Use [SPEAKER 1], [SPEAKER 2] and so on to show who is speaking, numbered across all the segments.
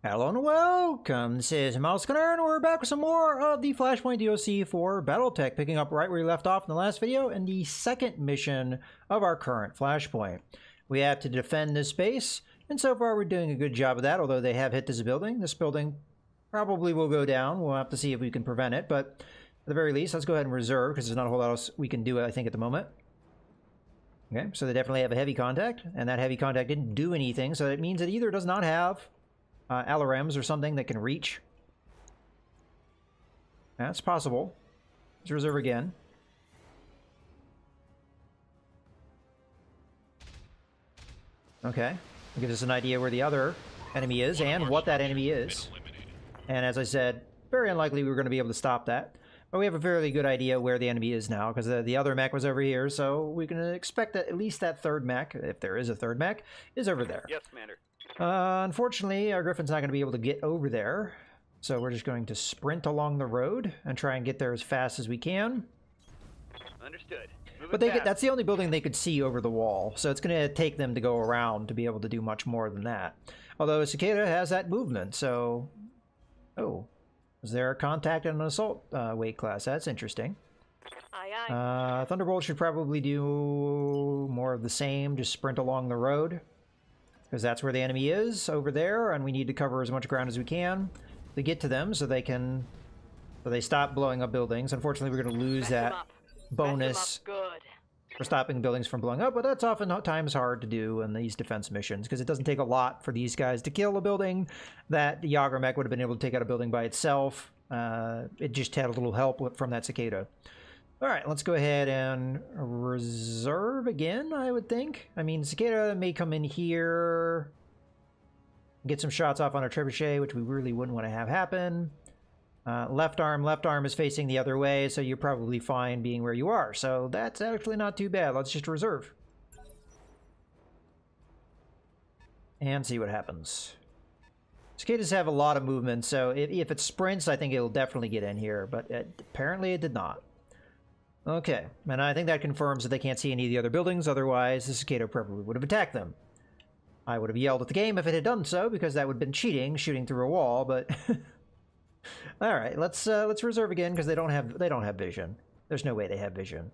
[SPEAKER 1] Hello and welcome, this is Mouse Gunner, and we're back with some more of the Flashpoint DLC for BattleTech, picking up right where we left off in the last video, and the second mission of our current Flashpoint. We have to defend this base, and so far we're doing a good job of that, although they have hit this building. This building probably will go down. We'll have to see if we can prevent it, but at the very least, let's go ahead and reserve, because there's not a whole lot else we can do, I think, at the moment. Okay, so they definitely have a heavy contact, and that heavy contact didn't do anything, so that means it either does not have LRMs or something that can reach. That's possible. Let's reserve again. Okay. It gives us an idea where the other enemy is and what that enemy is. And as I said, very unlikely we were going to be able to stop that. But we have a fairly good idea where the enemy is now, because the other mech was over here, so we can expect that at least that third mech, if there is a third mech, is over there.
[SPEAKER 2] Yes, Commander.
[SPEAKER 1] Unfortunately, our Griffin's not going to be able to get over there, so we're just going to sprint along the road and try and get there as fast as we can.
[SPEAKER 2] Understood.
[SPEAKER 1] But that's the only building they could see over the wall, so it's going to take them to go around to be able to do much more than that. Although Cicada has that movement, so... Oh. Is there a contact in an assault weight class? That's interesting.
[SPEAKER 3] Aye, aye.
[SPEAKER 1] Thunderbolt should probably do more of the same, just sprint along the road. Because that's where the enemy is, over there, and we need to cover as much ground as we can to get to them so they can... So they stop blowing up buildings. Unfortunately, we're going to lose that bonus for stopping buildings from blowing up, but that's oftentimes hard to do in these defense missions, because it doesn't take a lot for these guys to kill a building that the Yager mech would have been able to take out a building by itself. It just had a little help from that Cicada. Alright, let's go ahead and reserve again, I would think. I mean, Cicada may come in here, get some shots off on a trebuchet, which we really wouldn't want to have happen. Left arm is facing the other way, so you're probably fine being where you are. So that's actually not too bad. Let's just reserve. And see what happens. Cicadas have a lot of movement, so if it sprints, I think it'll definitely get in here, but apparently it did not. Okay, and I think that confirms that they can't see any of the other buildings, otherwise the Cicada probably would have attacked them. I would have yelled at the game if it had done so, because that would have been cheating, shooting through a wall, but... Alright, let's reserve again, because they don't have vision. There's no way they have vision.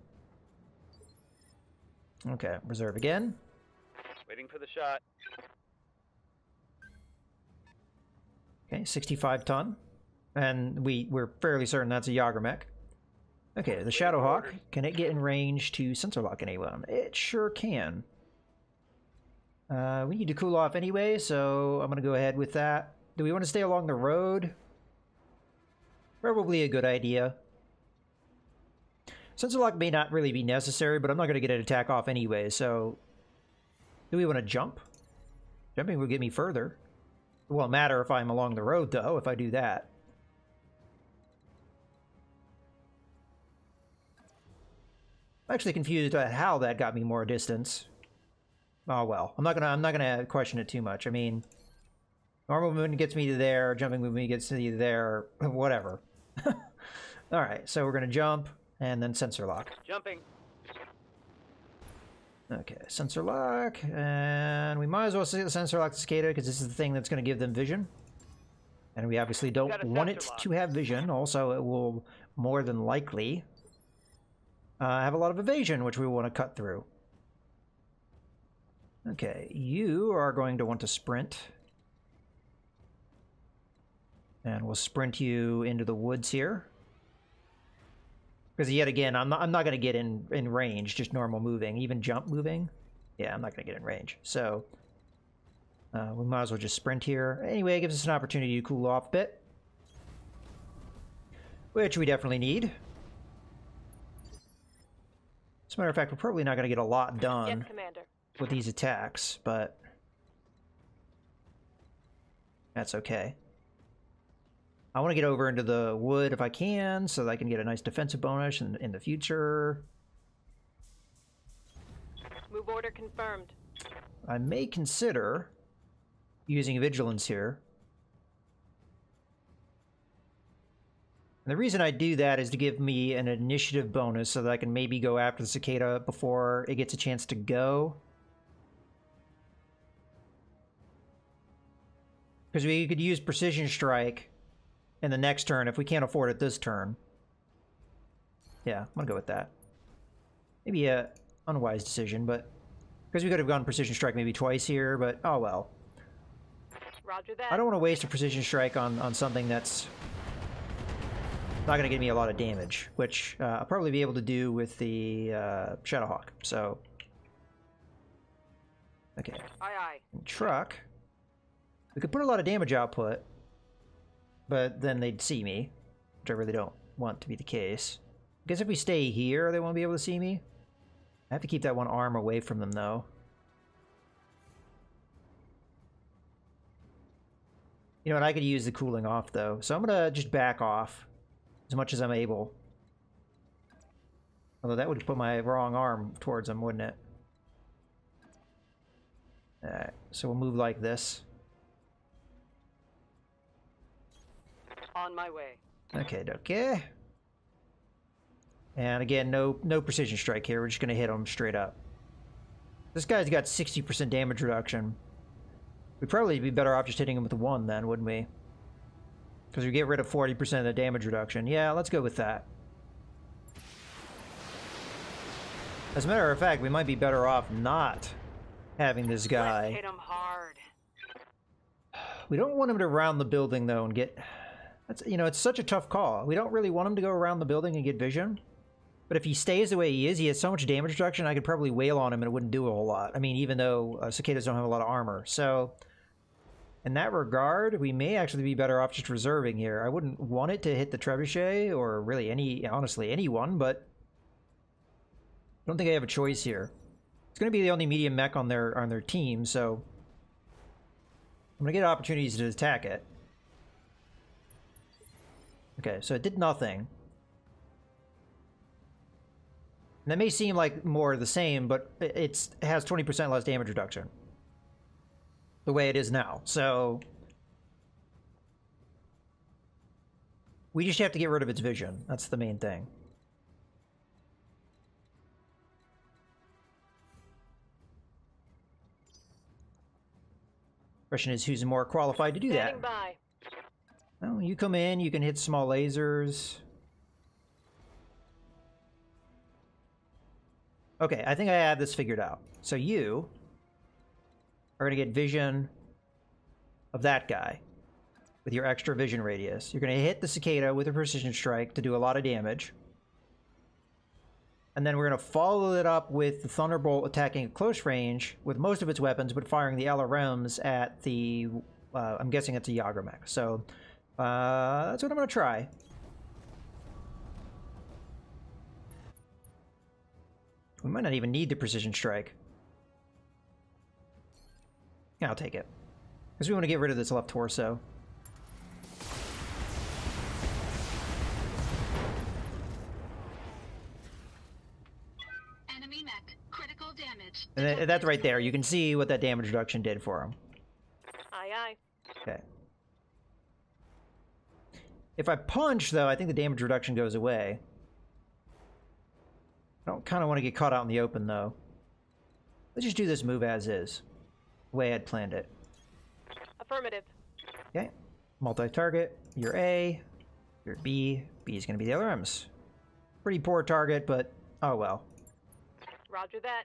[SPEAKER 1] Okay, reserve again.
[SPEAKER 2] Waiting for the shot.
[SPEAKER 1] Okay, 65 ton. And we're fairly certain that's a Yager mech. Okay, the Shadowhawk, can it get in range to sensor lock anyone? It sure can. We need to cool off anyway, so I'm going to go ahead with that. Do we want to stay along the road? Probably a good idea. Sensor lock may not really be necessary, but I'm not going to get an attack off anyway, so... Do we want to jump? Jumping will get me further. It won't matter if I'm along the road, though, if I do that. I'm actually confused about how that got me more distance. Oh well, I'm not gonna question it too much. I mean, normal movement gets me to there, jumping movement gets me to there, whatever. All right, so we're gonna jump and then sensor lock.
[SPEAKER 2] Jumping.
[SPEAKER 1] Okay, sensor lock, and we might as well sensor lock the Cicada because this is the thing that's gonna give them vision, and we obviously don't want it to have vision. Also, it will more than likely have a lot of evasion, which we want to cut through. Okay, you are going to want to sprint. And we'll sprint you into the woods here. Because yet again, I'm not going to get in range, just normal moving. Even jump moving. Yeah, I'm not going to get in range. So, we might as well just sprint here. Anyway, it gives us an opportunity to cool off a bit. Which we definitely need. As a matter of fact, we're probably not going to get a lot done with these attacks, but that's okay. I want to get over into the wood if I can, so that I can get a nice defensive bonus in the future.
[SPEAKER 3] Move order confirmed.
[SPEAKER 1] I may consider using vigilance here. And the reason I do that is to give me an initiative bonus so that I can maybe go after the Cicada before it gets a chance to go. Because we could use Precision Strike in the next turn if we can't afford it this turn. Yeah, I'm gonna go with that. Maybe a unwise decision, but because we could have gone Precision Strike maybe twice here, but oh well.
[SPEAKER 3] Roger that.
[SPEAKER 1] I don't want to waste a Precision Strike on something that's not going to get me a lot of damage, which I'll probably be able to do with the Shadowhawk. So, okay.
[SPEAKER 3] Aye, aye.
[SPEAKER 1] And truck. We could put a lot of damage output, but then they'd see me, which I really don't want to be the case. I guess if we stay here, they won't be able to see me. I have to keep that one arm away from them, though. You know what, I could use the cooling off, though. So I'm going to just back off as much as I'm able. Although that would put my wrong arm towards them, wouldn't it? Alright, so we'll move like this.
[SPEAKER 3] On my way.
[SPEAKER 1] Okay, okay. And again, no Precision Strike here. We're just going to hit him straight up. This guy's got 60% damage reduction. We'd probably be better off just hitting him with 1 then, wouldn't we? Because we get rid of 40% of the damage reduction. Yeah, let's go with that. As a matter of fact, we might be better off not having this guy.
[SPEAKER 3] Let's hit him hard.
[SPEAKER 1] We don't want him to round the building, though, and get... That's, you know, it's such a tough call. We don't really want him to go around the building and get vision. But if he stays the way he is, he has so much damage reduction, I could probably wail on him and it wouldn't do a whole lot. I mean, even though cicadas don't have a lot of armor. So, in that regard, we may actually be better off just reserving here. I wouldn't want it to hit the trebuchet, or really any, honestly, anyone, but I don't think I have a choice here. It's going to be the only medium mech on their team, so I'm going to get opportunities to attack it. Okay, so it did nothing. And that may seem like more of the same, but it has 20% less damage reduction. The way it is now. So we just have to get rid of its vision. That's the main thing. Question is, who's more qualified to do that?
[SPEAKER 3] Standing by.
[SPEAKER 1] Well, you come in, you can hit small lasers. Okay, I think I have this figured out. So you are going to get vision of that guy with your extra vision radius. You're going to hit the cicada with a precision strike to do a lot of damage. And then we're going to follow it up with the Thunderbolt attacking at close range with most of its weapons, but firing the LRMs at the... I'm guessing it's a Yagramech. So that's what I'm going to try. We might not even need the precision strike. Yeah, I'll take it. Because we want to get rid of this left torso.
[SPEAKER 4] Enemy mech, critical damage.
[SPEAKER 1] And that's right there. You can see what that damage reduction did for him.
[SPEAKER 3] Aye, aye.
[SPEAKER 1] Okay. If I punch, though, I think the damage reduction goes away. I don't kind of want to get caught out in the open, though. Let's just do this move as is. The way I'd planned it.
[SPEAKER 3] Affirmative.
[SPEAKER 1] Okay. Multi-target. You're A. You're B. B is going to be the LRMs. Pretty poor target, but oh well.
[SPEAKER 3] Roger that.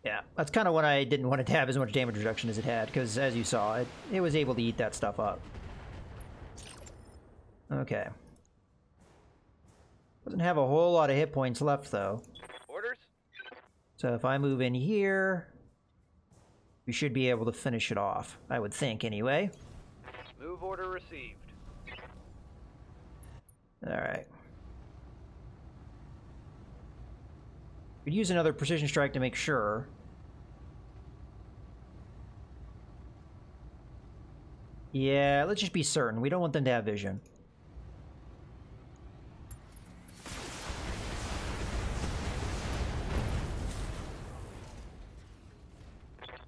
[SPEAKER 1] Yeah, that's kind of what I didn't want it to have as much damage reduction as it had, because as you saw, it was able to eat that stuff up. Okay. Doesn't have a whole lot of hit points left, though.
[SPEAKER 2] Orders?
[SPEAKER 1] So if I move in here, we should be able to finish it off. I would think, anyway.
[SPEAKER 2] Move order received.
[SPEAKER 1] Alright. We'd use another precision strike to make sure. Yeah, let's just be certain. We don't want them to have vision.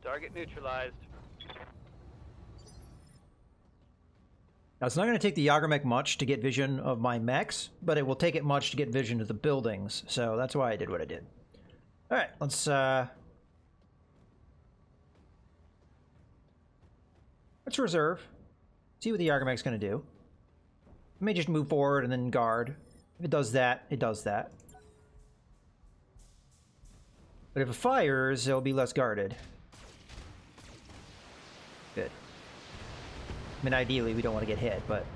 [SPEAKER 2] Target neutralized.
[SPEAKER 1] Now, it's not going to take the Yagramech much to get vision of my mechs, but it will take it much to get vision of the buildings, so that's why I did what I did. Alright, let's Let's reserve. See what the Yargamek's going to do. It may just move forward and then guard. If it does that, it does that. But if it fires, it'll be less guarded. Good. I mean, ideally, we don't want to get hit, but...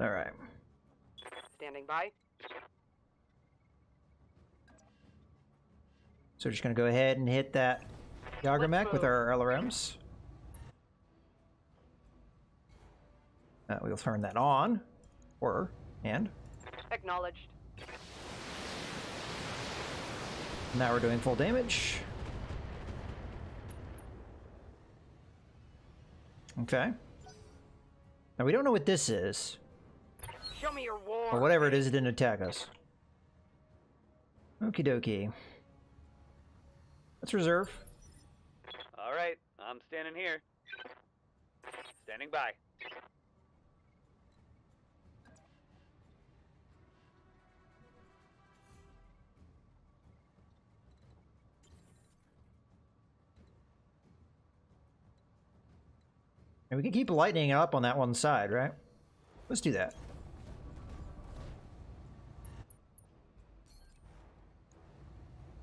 [SPEAKER 1] Alright.
[SPEAKER 3] Standing by.
[SPEAKER 1] So we're just going to go ahead and hit that Yargamek with our LRMs. We'll turn that on. And
[SPEAKER 3] Acknowledged.
[SPEAKER 1] now we're doing full damage. Okay. Now we don't know what this is.
[SPEAKER 3] Show me your war.
[SPEAKER 1] Or whatever it is, it didn't attack us. Okie dokie. Let's reserve.
[SPEAKER 2] All right, I'm standing here. Standing by.
[SPEAKER 1] And we can keep lightening up on that one side, right? Let's do that.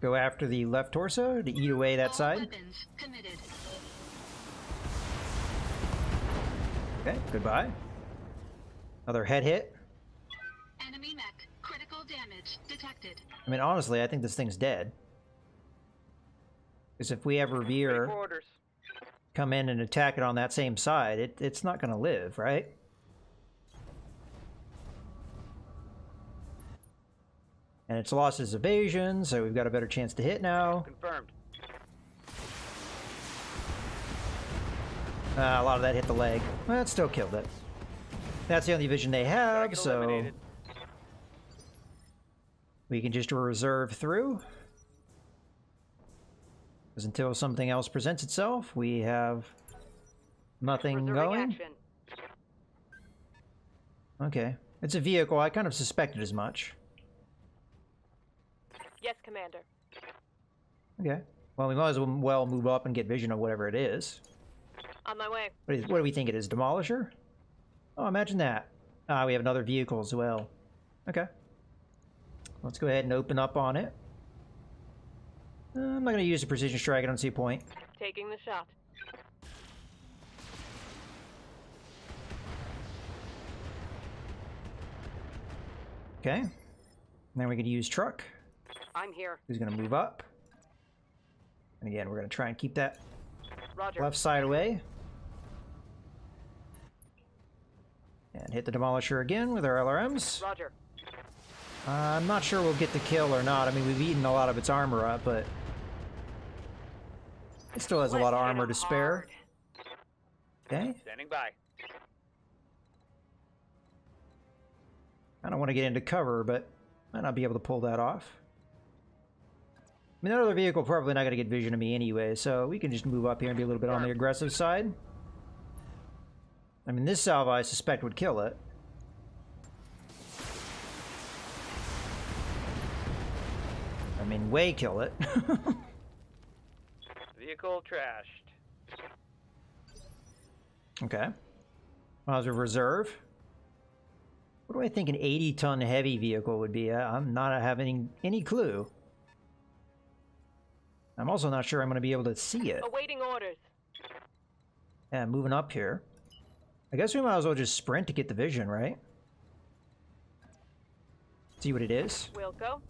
[SPEAKER 1] Go after the left torso to eat away that
[SPEAKER 4] All
[SPEAKER 1] side.
[SPEAKER 4] weapons committed.
[SPEAKER 1] Okay, goodbye. Another head hit.
[SPEAKER 4] Enemy mech. Critical damage detected.
[SPEAKER 1] I mean, honestly, I think this thing's dead. Because if we ever
[SPEAKER 2] Ready
[SPEAKER 1] veer,
[SPEAKER 2] for orders.
[SPEAKER 1] come in and attack it on that same side, it's not going to live, right? And it's lost its evasion, so we've got a better chance to hit now.
[SPEAKER 2] Confirmed.
[SPEAKER 1] A lot of that hit the leg. Well, it still killed it. That's the only vision they have,
[SPEAKER 2] Target
[SPEAKER 1] so
[SPEAKER 2] eliminated.
[SPEAKER 1] we can just reserve through. Because until something else presents itself, we have nothing
[SPEAKER 3] Reserving
[SPEAKER 1] going.
[SPEAKER 3] action.
[SPEAKER 1] Okay. It's a vehicle. I kind of suspected as much.
[SPEAKER 3] Yes, Commander.
[SPEAKER 1] Okay. Well, we might as well move up and get vision of whatever it is.
[SPEAKER 3] On my way.
[SPEAKER 1] What do we think it is? Demolisher? Oh, imagine that. Ah, we have another vehicle as well. Okay. Let's go ahead and open up on it. I'm not going to use a precision strike. I don't see a point.
[SPEAKER 3] Taking the shot.
[SPEAKER 1] Okay. Then we can use truck.
[SPEAKER 3] I'm here.
[SPEAKER 1] Who's going to move up. And again, we're going to try and keep that
[SPEAKER 3] Roger.
[SPEAKER 1] left side away. And hit the Demolisher again with our LRMs.
[SPEAKER 3] Roger.
[SPEAKER 1] I'm not sure we'll get the kill or not. I mean, we've eaten a lot of its armor up, but it still has a lot of
[SPEAKER 3] Let's hit
[SPEAKER 1] armor
[SPEAKER 3] 'em
[SPEAKER 1] to spare.
[SPEAKER 3] hard.
[SPEAKER 1] Okay.
[SPEAKER 2] Standing by.
[SPEAKER 1] I don't want to get into cover, but might not be able to pull that off. I mean, that other vehicle probably not going to get vision of me anyway, so we can just move up here and be a little bit on the aggressive side. I mean, this salvo I suspect would kill it. I mean, way kill it.
[SPEAKER 2] Vehicle trashed.
[SPEAKER 1] Okay. Might as well reserve. What do I think an 80-ton heavy vehicle would be? I'm not having any clue. I'm also not sure I'm going to be able to see it.
[SPEAKER 3] Awaiting orders.
[SPEAKER 1] Yeah, moving up here. I guess we might as well just sprint to get the vision, right? See what it is.
[SPEAKER 3] Wilco.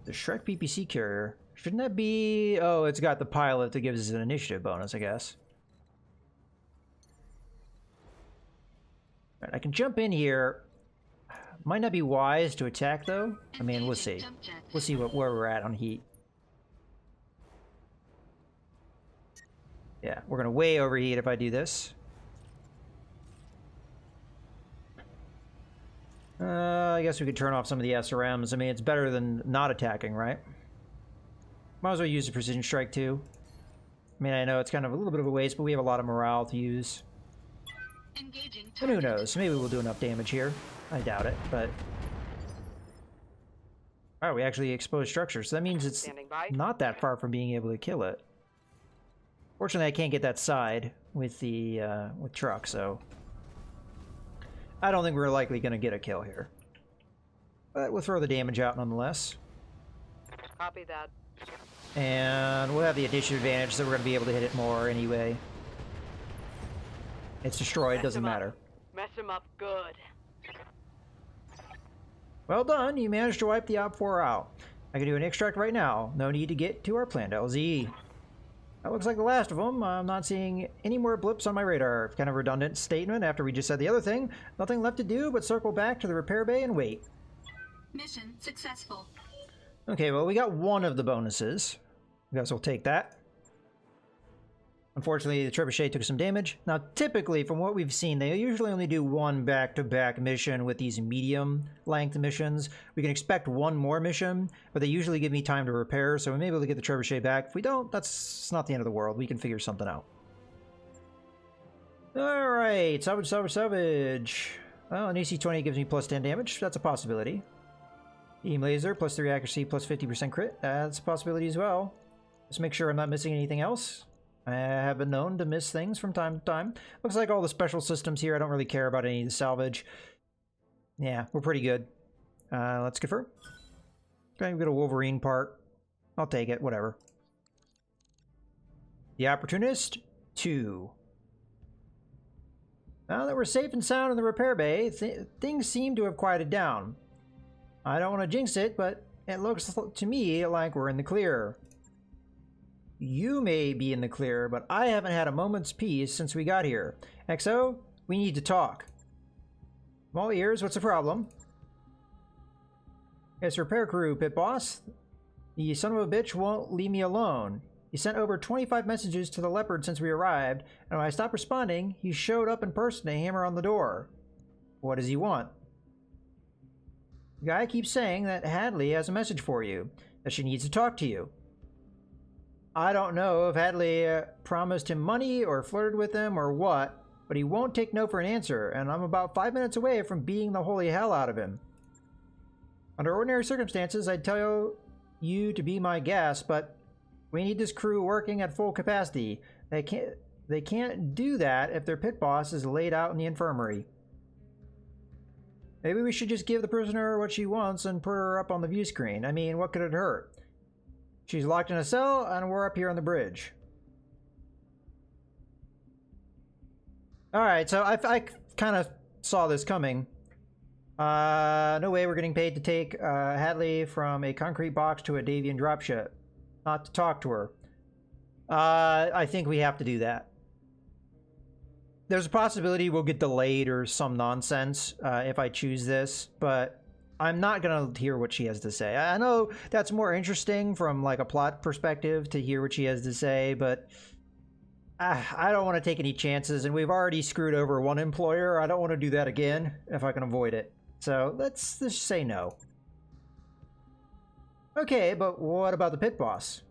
[SPEAKER 1] The Shrek PPC carrier. Shouldn't that be... Oh, it's got the pilot that gives us an initiative bonus, I guess. Right, I can jump in here. Might not be wise to attack, though. I mean, we'll see. We'll see where we're at on heat. Yeah, we're gonna way overheat if I do this. I guess we could turn off some of the SRMs. I mean, it's better than not attacking, right? Might as well use a precision strike, too. I mean, I know it's kind of a little bit of a waste, but we have a lot of morale to use.
[SPEAKER 4] Engaging
[SPEAKER 1] And who
[SPEAKER 4] target.
[SPEAKER 1] knows? Maybe we'll do enough damage here. I doubt it, but... Oh, we actually exposed structure, so that means it's
[SPEAKER 3] Standing by.
[SPEAKER 1] not that far from being able to kill it. Fortunately, I can't get that side with the with truck, so I don't think we're likely going to get a kill here. But we'll throw the damage out nonetheless.
[SPEAKER 3] Copy that.
[SPEAKER 1] And we'll have the initiative advantage, so we're going to be able to hit it more anyway. It's destroyed,
[SPEAKER 3] Mess
[SPEAKER 1] doesn't
[SPEAKER 3] him up.
[SPEAKER 1] matter.
[SPEAKER 3] Mess him up good.
[SPEAKER 1] Well done, you managed to wipe the OP4 out. I can do an extract right now. No need to get to our planned LZ. That looks like the last of them. I'm not seeing any more blips on my radar. Kind of redundant statement after we just said the other thing. Nothing left to do but circle back to the repair bay and wait.
[SPEAKER 4] Mission successful.
[SPEAKER 1] Okay, well, we got one of the bonuses. I guess we'll take that. Unfortunately, the trebuchet took some damage. Now, typically, from what we've seen, they usually only do one back-to-back mission with these medium-length missions. We can expect one more mission, but they usually give me time to repair, so we may be able to get the trebuchet back. If we don't, that's not the end of the world. We can figure something out. Alright, salvage, salvage, salvage. Well, an AC-20 gives me plus 10 damage. That's a possibility. Beam laser, plus 3 accuracy, plus 50% crit. That's a possibility as well. Let's make sure I'm not missing anything else. I have been known to miss things from time to time. Looks like all the special systems here. I don't really care about any of the salvage. Yeah, we're pretty good. Let's confirm. Okay, we've got a Wolverine part. I'll take it, whatever. The Opportunist, 2. Now that we're safe and sound in the repair bay, things seem to have quieted down. I don't want to jinx it, but it looks to me like we're in the clear. You may be in the clear, but I haven't had a moment's peace since we got here. XO, we need to talk. I'm all ears, what's the problem? It's repair crew, pit boss. The son of a bitch won't leave me alone. He sent over 25 messages to the Leopard since we arrived, and when I stopped responding, he showed up in person to hammer on the door. What does he want? The guy keeps saying that Hadley has a message for you, that she needs to talk to you. I don't know if Hadley promised him money or flirted with him or what, but he won't take no for an answer, and I'm about 5 minutes away from beating the holy hell out of him. Under ordinary circumstances, I'd tell you to be my guest, but we need this crew working at full capacity. They can't do that if their pit boss is laid out in the infirmary. Maybe we should just give the prisoner what she wants and put her up on the view screen. I mean, what could it hurt? She's locked in a cell, and we're up here on the bridge. Alright, so I kind of saw this coming. No way we're getting paid to take Hadley from a concrete box to a Davian dropship. Not to talk to her. I think we have to do that. There's a possibility we'll get delayed or some nonsense if I choose this, but I'm not going to hear what she has to say. I know that's more interesting from like a plot perspective to hear what she has to say, but I don't want to take any chances, and we've already screwed over one employer. I don't want to do that again if I can avoid it. So let's just say no. Okay, but what about the pit boss?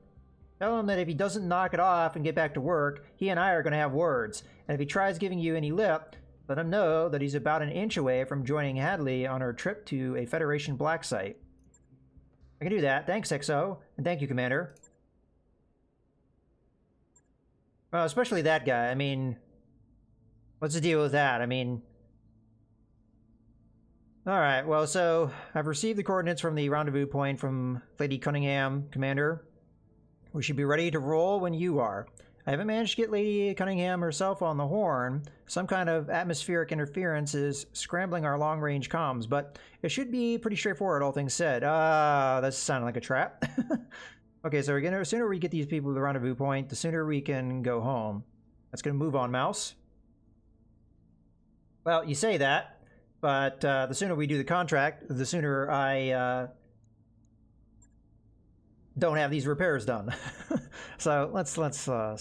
[SPEAKER 1] Tell him that if he doesn't knock it off and get back to work, he and I are going to have words. And if he tries giving you any lip, let him know that he's about an inch away from joining Hadley on her trip to a Federation black site. I can do that. Thanks, XO. And thank you, Commander. Well, especially that guy. I mean, what's the deal with that? I mean... Alright, well, so I've received the coordinates from the rendezvous point from Lady Cunningham, Commander. We should be ready to roll when you are. I haven't managed to get Lady Cunningham herself on the horn. Some kind of atmospheric interference is scrambling our long-range comms, but it should be pretty straightforward, all things said. That's sounding like a trap. Okay, so the sooner we get these people to the rendezvous point, the sooner we can go home. That's going to move on, mouse. Well, you say that, but the sooner we do the contract, the sooner I don't have these repairs done. So let's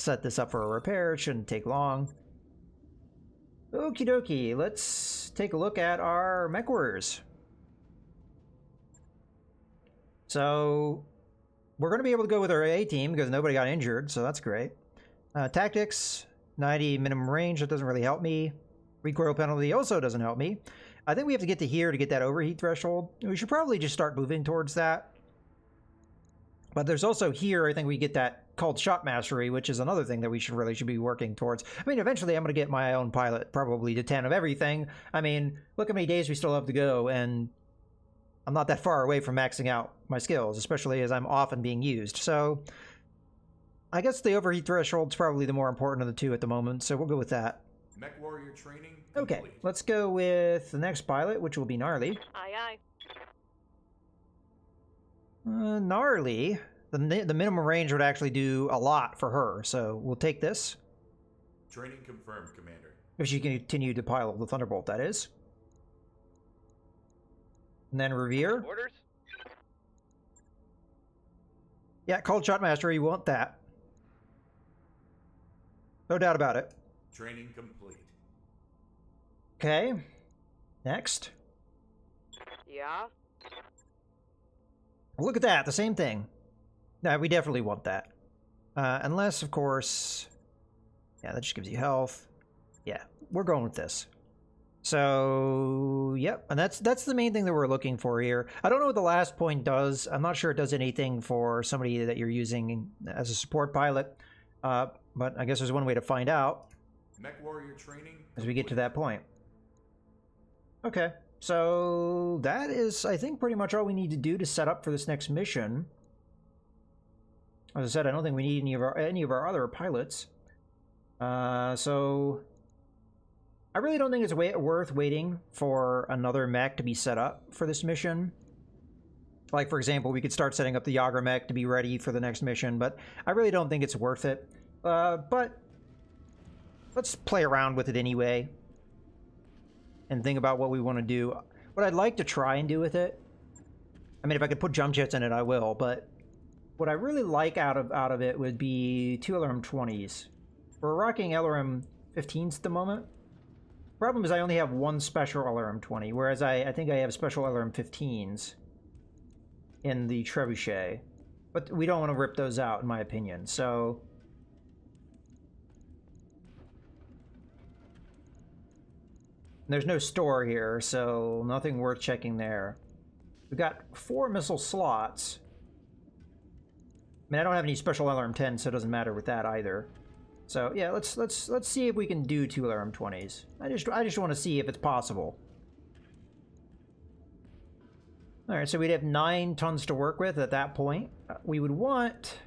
[SPEAKER 1] set this up for a repair. It shouldn't take long. Okie dokie, let's take a look at our mech warriors. So we're going to be able to go with our A team because nobody got injured, so that's great. Tactics, 90 minimum range, that doesn't really help me. Recoil penalty also doesn't help me. I think we have to get to here to get that overheat threshold. We should probably just start moving towards that. But there's also here, I think we get that called shot mastery, which is another thing that we should be working towards. I mean, eventually I'm going to get my own pilot, probably to 10 of everything. I mean, look how many days we still have to go, and I'm not that far away from maxing out my skills, especially as I'm often being used. So I guess the overheat threshold is probably the more important of the two at the moment, so we'll go with that.
[SPEAKER 5] Mech warrior training
[SPEAKER 1] Okay,
[SPEAKER 5] complete.
[SPEAKER 1] let's go with the next pilot, which will be Gnarly.
[SPEAKER 3] Aye, aye.
[SPEAKER 1] Gnarly, the minimum range would actually do a lot for her, so we'll take this.
[SPEAKER 5] Training confirmed, Commander.
[SPEAKER 1] If she can continue to pilot the Thunderbolt, that is. And then Revere.
[SPEAKER 2] Orders?
[SPEAKER 1] Yeah, called Shot Master, you want that. No doubt about it.
[SPEAKER 5] Training complete.
[SPEAKER 1] Okay. Next.
[SPEAKER 3] Yeah?
[SPEAKER 1] Look at that, the same thing. No, we definitely want that. Unless, of course... Yeah, that just gives you health. Yeah, we're going with this. So, yep, and that's the main thing that we're looking for here. I don't know what the last point does. I'm not sure it does anything for somebody that you're using as a support pilot. But I guess there's one way to find out
[SPEAKER 5] Mech warrior training
[SPEAKER 1] as we get to that point. Okay, so that is, I think, pretty much all we need to do to set up for this next mission. As I said, I don't think we need any of our other pilots. So I really don't think it's worth waiting for another mech to be set up for this mission. Like, for example, we could start setting up the Yager mech to be ready for the next mission, but I really don't think it's worth it. But let's play around with it anyway and think about what we want to do. What I'd like to try and do with it, I mean, if I could put jump jets in it, I will, but what I really like out of it would be 2 LRM-20s. We're rocking LRM-15s at the moment. Problem is I only have one special LRM-20, whereas I think I have special LRM-15s in the Trebuchet. But we don't want to rip those out, in my opinion, so... There's no store here, so nothing worth checking there. We've got 4 missile slots. I mean, I don't have any special LRM-10, so it doesn't matter with that either. So yeah, let's see if we can do 2 LRM-20s. I just want to see if it's possible. All right, so we'd have 9 tons to work with at that point. We would want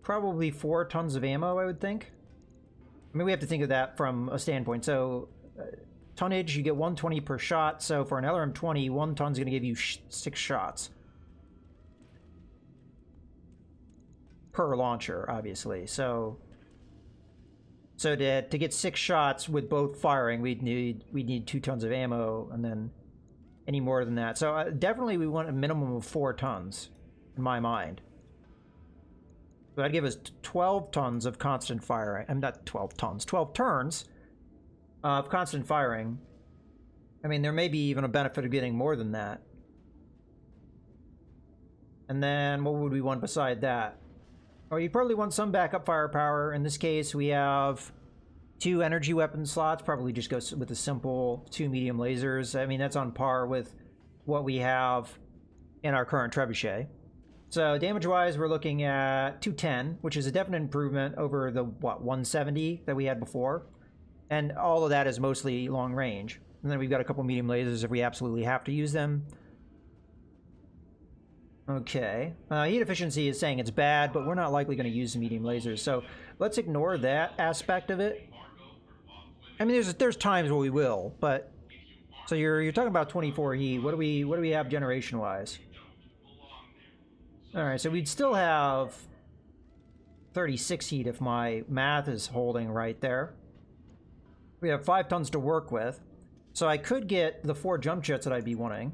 [SPEAKER 1] probably 4 tons of ammo, I would think. I mean, we have to think of that from a standpoint. So tonnage, you get 120 per shot. So for an LRM-20, 1 ton's going to give you 6 shots per launcher, obviously. So to get 6 shots with both firing, we'd need 2 tons of ammo, and then any more than that. So definitely we want a minimum of 4 tons, in my mind. So that'd give us 12 tons of constant firing. I'm not 12 tons, 12 turns of constant firing. I mean, there may be even a benefit of getting more than that. And then what would we want beside that? Or you probably want some backup firepower. In this case, we have 2 energy weapon slots. Probably just go with the simple 2 medium lasers. I mean, that's on par with what we have in our current trebuchet. So damage-wise, we're looking at 210, which is a definite improvement over the, 170 that we had before. And all of that is mostly long range. And then we've got a couple medium lasers if we absolutely have to use them. Okay. Heat efficiency is saying it's bad, but we're not likely going to use the medium lasers. So let's ignore that aspect of it. I mean, there's times where we will, but... So you're talking about 24 heat. What do we have generation-wise? Alright, so we'd still have 36 heat if my math is holding right there. We have 5 tons to work with. So I could get the 4 jump jets that I'd be wanting.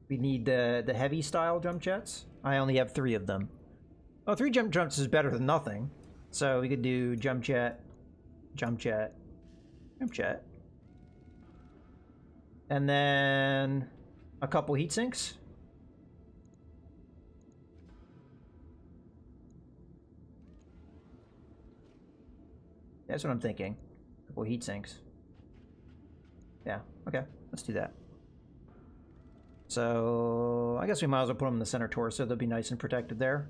[SPEAKER 1] We need the heavy style jump jets. I only have 3 of them. Oh, 3 jump jets is better than nothing. So we could do jump jet, jump jet, jump jet. And then a couple heat sinks. That's what I'm thinking. A couple heat sinks. Yeah, okay, let's do that. So I guess we might as well put them in the center torso. They'll be nice and protected there.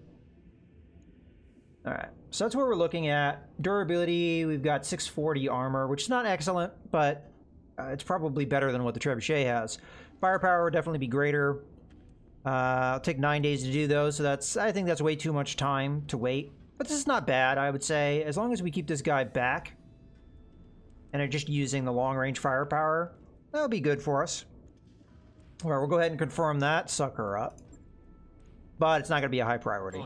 [SPEAKER 1] All right, so that's what we're looking at. Durability, we've got 640 armor, which is not excellent, but it's probably better than what the Trebuchet has. Firepower would definitely be greater. It'll take 9 days to do those, so I think that's way too much time to wait. But this is not bad, I would say. As long as we keep this guy back and are just using the long-range firepower, that'll be good for us. All right, we'll go ahead and confirm that sucker up. But it's not going to be a high priority.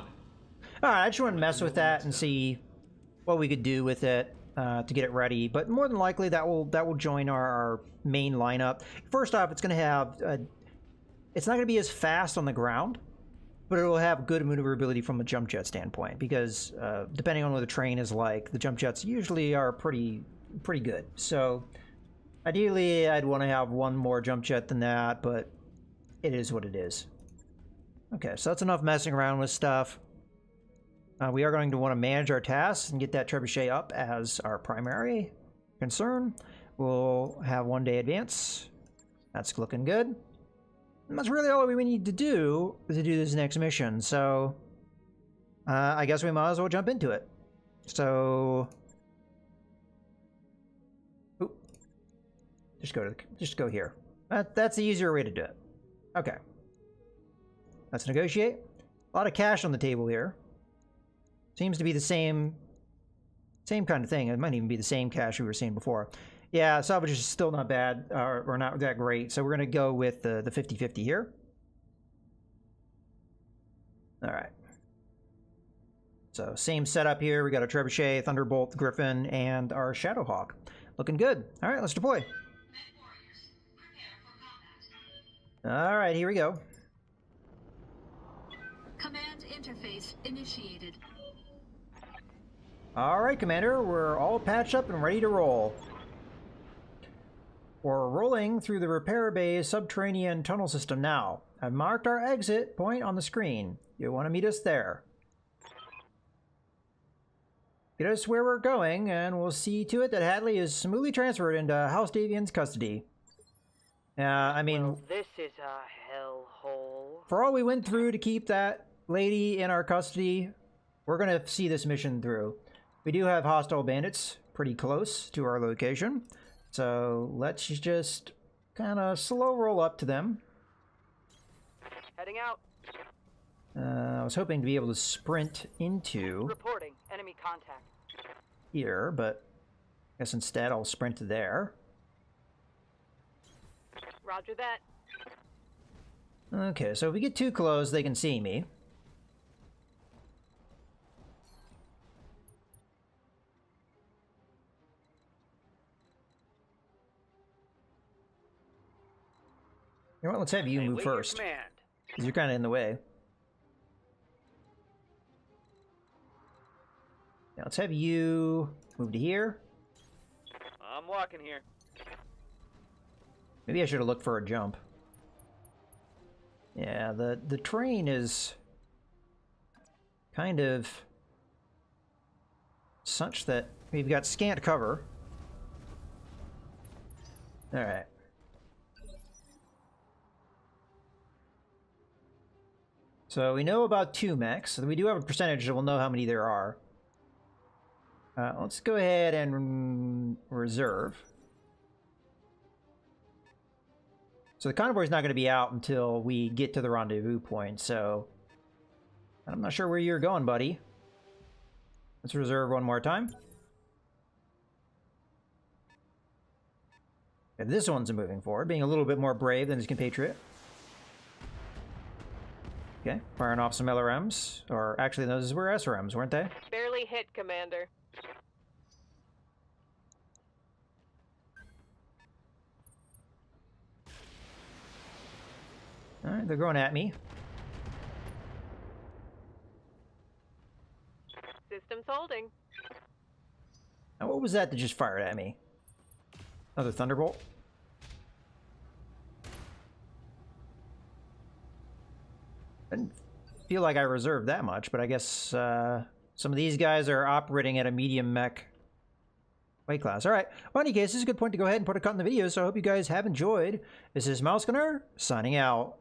[SPEAKER 1] All right, I just want to mess with that and see what we could do with it to get it ready. But more than likely, that will join our main lineup. First off, it's going to have... it's not going to be as fast on the ground, but it will have good maneuverability from a jump jet standpoint, because depending on what the terrain is like, the jump jets usually are pretty good. So ideally, I'd want to have one more jump jet than that, but it is what it is. Okay, so that's enough messing around with stuff. We are going to want to manage our tasks and get that trebuchet up as our primary concern. We'll have 1 day advance. That's looking good. And that's really all we need to do this next mission. So I guess we might as well jump into it. So just go here. That's the easier way to do it. Okay. Let's negotiate. A lot of cash on the table here. Seems to be the same kind of thing. It might even be the same cash we were seeing before. Yeah, salvage is still not bad, or not that great, so we're going to go with the 50-50 here. Alright. So, same setup here. We got a Trebuchet, Thunderbolt, Griffin, and our Shadowhawk. Looking good. Alright, let's deploy. Alright, here we go.
[SPEAKER 4] Command interface initiated.
[SPEAKER 1] Alright, Commander, we're all patched up and ready to roll. We're rolling through the repair bay's subterranean tunnel system now. I've marked our exit point on the screen. You'll want to meet us there. Get us where we're going, and we'll see to it that Hadley is smoothly transferred into House Davian's custody. I mean...
[SPEAKER 3] Well, this is a hellhole.
[SPEAKER 1] For all we went through to keep that lady in our custody, we're going to see this mission through. We do have hostile bandits pretty close to our location, so let's just kind of slow roll up to them.
[SPEAKER 3] Heading out.
[SPEAKER 1] I was hoping to be able to sprint into
[SPEAKER 3] Reporting. Enemy contact.
[SPEAKER 1] here, but I guess instead I'll sprint to there.
[SPEAKER 3] Roger that.
[SPEAKER 1] Okay, so if we get too close, they can see me. You know what, let's have you move first, because you're kind of in the way. Now let's have you move to here.
[SPEAKER 2] I'm walking here.
[SPEAKER 1] Maybe I should have looked for a jump. Yeah, the terrain is kind of such that we've got scant cover. Alright. So we know about 2 mechs, so we do have a percentage, so we'll know how many there are. Let's go ahead and reserve. So the convoy's not going to be out until we get to the rendezvous point, so I'm not sure where you're going, buddy. Let's reserve one more time. And this one's moving forward, being a little bit more brave than his compatriot. Okay, firing off some LRMs, or actually those were SRMs, weren't they?
[SPEAKER 3] Barely hit, Commander.
[SPEAKER 1] Alright, they're going at me.
[SPEAKER 3] Systems holding.
[SPEAKER 1] Now what was that just fired at me? Another Thunderbolt? Didn't feel like I reserved that much, but I guess some of these guys are operating at a medium mech weight class. Alright, well, in any case, this is a good point to go ahead and put a cut in the video, so I hope you guys have enjoyed. This is Mouse Gunner, signing out.